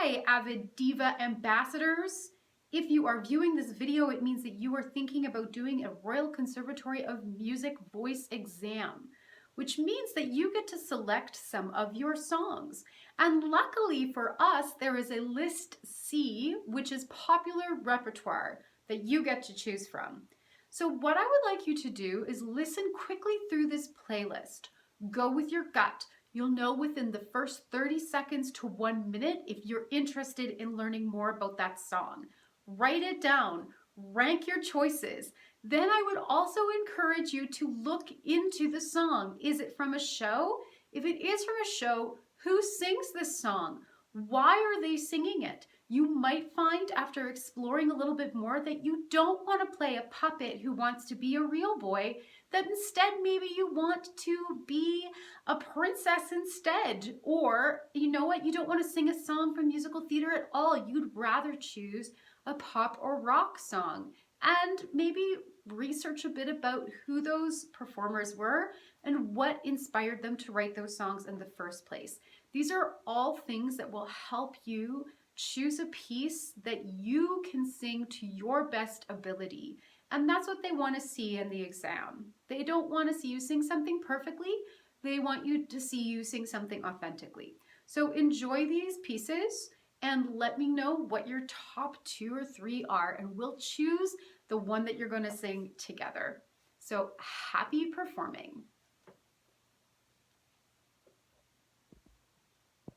Hi, avid diva ambassadors. If you are viewing this video, it means that you are thinking about doing a Royal Conservatory of Music voice exam, which means that you get to select some of your songs. And luckily for us, there is a list C, which is popular repertoire, that you get to choose from. So what I would like you to do is listen quickly through this playlist. Go with your gut. You'll know within the first 30 seconds to 1 minute if you're interested in learning more about that song. Write it down, rank your choices. Then I would also encourage you to look into the song. Is it from a show? If it is from a show, who sings this song? Why are they singing it? You might find after exploring a little bit more that you don't want to play a puppet who wants to be a real boy, that instead maybe you want to be a princess instead. Or you know what, you don't want to sing a song from musical theater at all. You'd rather choose a pop or rock song, and maybe research a bit about who those performers were and what inspired them to write those songs in the first place. These are all things that will help you choose a piece that you can sing to your best ability. And that's what they want to see in the exam. They don't want to see you sing something perfectly. They want you to see you sing something authentically. So enjoy these pieces and let me know what your top 2 or 3 are, and we'll choose the one that you're going to sing together. So happy performing.